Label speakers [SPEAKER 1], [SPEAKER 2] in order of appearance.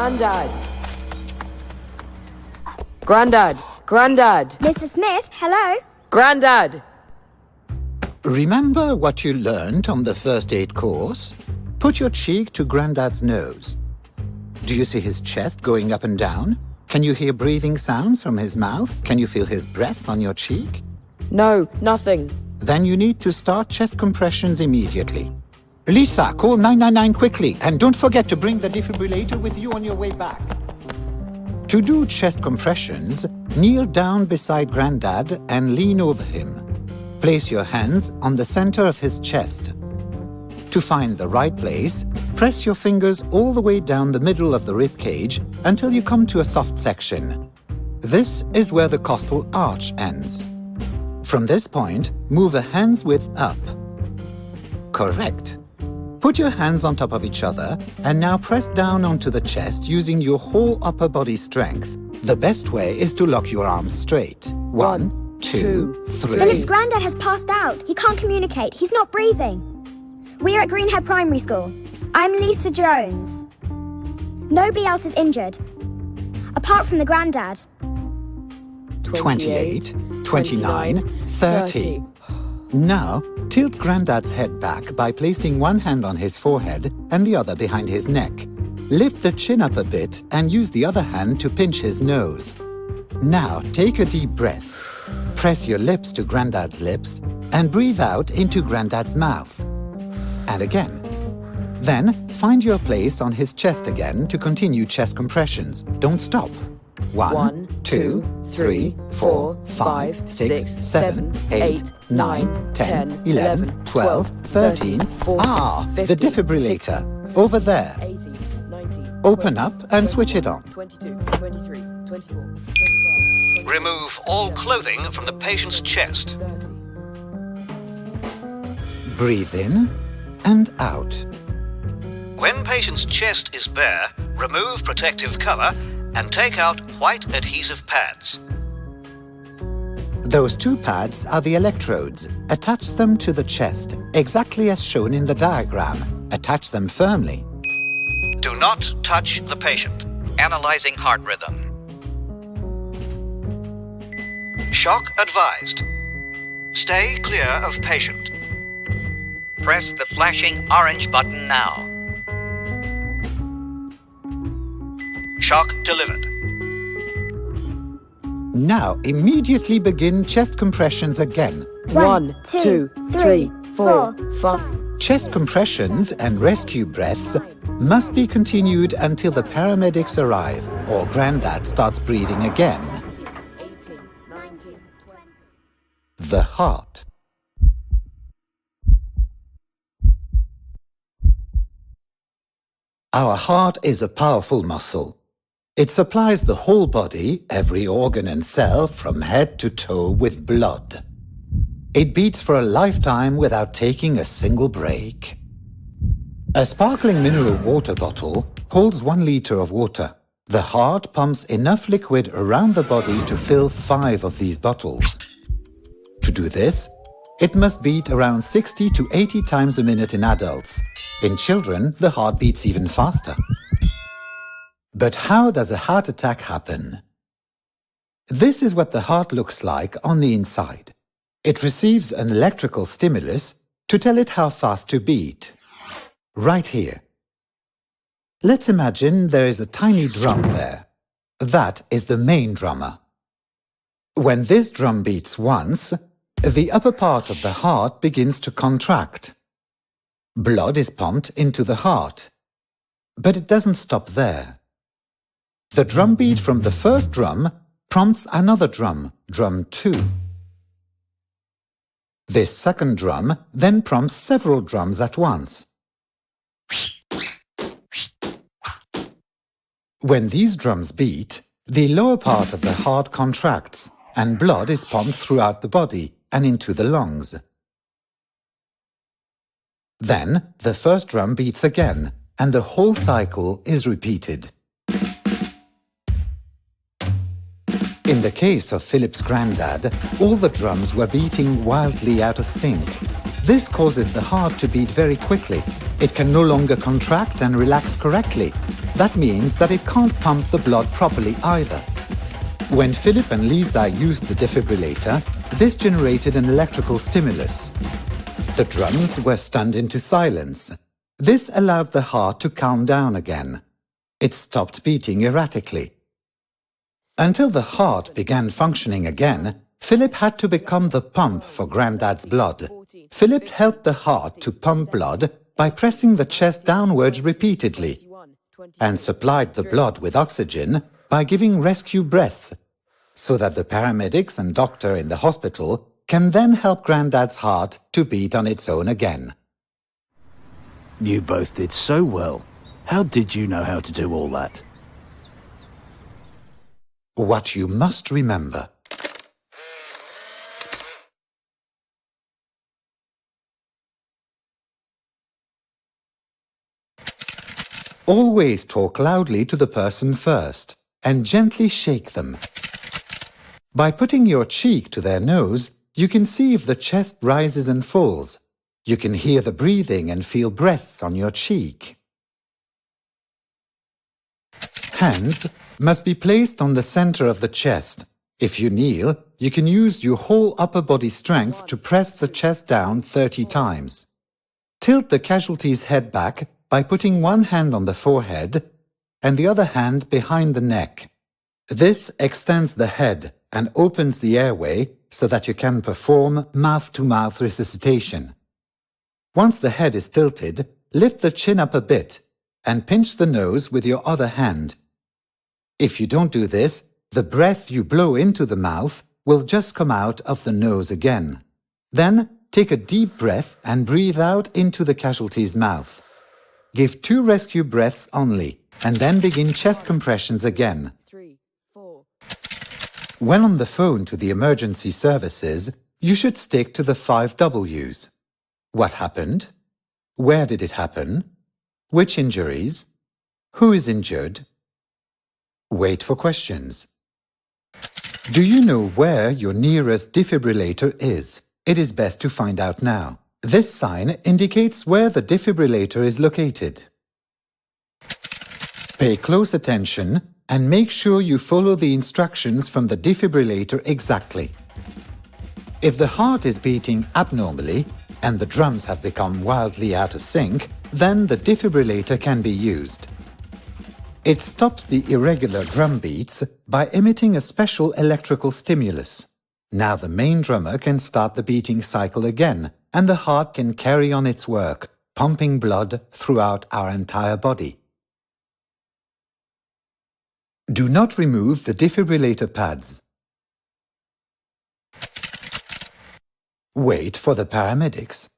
[SPEAKER 1] Grandad! Grandad! Grandad!
[SPEAKER 2] Mr. Smith, hello?
[SPEAKER 1] Grandad!
[SPEAKER 3] Remember what you learned on the first aid course? Put your cheek to Grandad's nose. Do you see his chest going up and down? Can you hear breathing sounds from his mouth? Can you feel his breath on your cheek?
[SPEAKER 1] No, nothing.
[SPEAKER 3] Then you need to start chest compressions immediately. Lisa, call 999 quickly, and don't forget to bring the defibrillator with you on your way back. To do chest compressions, kneel down beside Grandad and lean over him. Place your hands on the center of his chest. To find the right place, press your fingers all the way down the middle of the rib cage until you come to a soft section. This is where the costal arch ends. From this point, move a hand's width up. Correct. Put your hands on top of each other and now press down onto the chest using your whole upper body strength. The best way is to lock your arms straight. 1, 2, 3.
[SPEAKER 2] Philip's granddad has passed out. He can't communicate. He's not breathing. We're at Greenhead Primary School. I'm Lisa Jones. Nobody else is injured, apart from the granddad.
[SPEAKER 3] 28, 29, 30. Now, tilt Grandad's head back by placing one hand on his forehead and the other behind his neck. Lift the chin up a bit and use the other hand to pinch his nose. Now, take a deep breath. Press your lips to Grandad's lips and breathe out into Grandad's mouth. And again. Then, find your place on his chest again to continue chest compressions. Don't stop. 1, 2, 3, 4, 5, 6, 7, 8, 9, 10, 11, 12, 13. The defibrillator. Over there.
[SPEAKER 1] 80, 90,
[SPEAKER 3] Open up and switch it on.
[SPEAKER 1] 22, 23, 24, 25,
[SPEAKER 4] Remove all clothing from the patient's chest.
[SPEAKER 1] 30.
[SPEAKER 3] Breathe in and out.
[SPEAKER 4] When patient's chest is bare, remove protective cover and take out white adhesive pads.
[SPEAKER 3] Those two pads are the electrodes. Attach them to the chest, exactly as shown in the diagram. Attach them firmly.
[SPEAKER 4] Do not touch the patient. Analyzing heart rhythm. Shock advised. Stay clear of patient. Press the flashing orange button now. Shock delivered.
[SPEAKER 3] Now immediately begin chest compressions again.
[SPEAKER 1] 1, 2, 3, 4, 5.
[SPEAKER 3] Chest compressions and rescue breaths must be continued until the paramedics arrive or Grandad starts breathing again.
[SPEAKER 1] 18, 19, 20.
[SPEAKER 3] The heart. Our heart is a powerful muscle. It supplies the whole body, every organ and cell, from head to toe with blood. It beats for a lifetime without taking a single break. A sparkling mineral water bottle holds 1 liter of water. The heart pumps enough liquid around the body to fill 5 of these bottles. To do this, it must beat around 60 to 80 times a minute in adults. In children, the heart beats even faster. But how does a heart attack happen? This is what the heart looks like on the inside. It receives an electrical stimulus to tell it how fast to beat. Right here. Let's imagine there is a tiny drum there. That is the main drummer. When this drum beats once, the upper part of the heart begins to contract. Blood is pumped into the heart. But it doesn't stop there. The drum beat from the first drum prompts another drum, drum 2. This second drum then prompts several drums at once. When these drums beat, the lower part of the heart contracts and blood is pumped throughout the body and into the lungs. Then the first drum beats again and the whole cycle is repeated. In the case of Philip's granddad, all the drums were beating wildly out of sync. This causes the heart to beat very quickly. It can no longer contract and relax correctly. That means that it can't pump the blood properly either. When Philip and Lisa used the defibrillator, this generated an electrical stimulus. The drums were stunned into silence. This allowed the heart to calm down again. It stopped beating erratically. Until the heart began functioning again, Philip had to become the pump for Grandad's blood. Philip helped the heart to pump blood by pressing the chest downwards repeatedly, and supplied the blood with oxygen by giving rescue breaths, so that the paramedics and doctor in the hospital can then help Grandad's heart to beat on its own again.
[SPEAKER 5] You both did so well. How did you know how to do all that?
[SPEAKER 3] What you must remember. Always talk loudly to the person first and gently shake them. By putting your cheek to their nose, you can see if the chest rises and falls. You can hear the breathing and feel breaths on your cheek. Hands must be placed on the center of the chest. If you kneel, you can use your whole upper body strength to press the chest down 30 times. Tilt the casualty's head back by putting one hand on the forehead and the other hand behind the neck. This extends the head and opens the airway so that you can perform mouth-to-mouth resuscitation. Once the head is tilted, lift the chin up a bit and pinch the nose with your other hand. If you don't do this, the breath you blow into the mouth will just come out of the nose again. Then take a deep breath and breathe out into the casualty's mouth. Give 2 rescue breaths only, and then begin chest compressions again.
[SPEAKER 1] 3, 4.
[SPEAKER 3] When on the phone to the emergency services, you should stick to the 5 W's. What happened? Where did it happen? Which injuries? Who is injured? Wait for questions. Do you know where your nearest defibrillator is? It is best to find out now. This sign indicates where the defibrillator is located. Pay close attention and make sure you follow the instructions from the defibrillator exactly. If the heart is beating abnormally and the drums have become wildly out of sync, then the defibrillator can be used. It stops the irregular drum beats by emitting a special electrical stimulus. Now the main drummer can start the beating cycle again, and the heart can carry on its work, pumping blood throughout our entire body. Do not remove the defibrillator pads. Wait for the paramedics.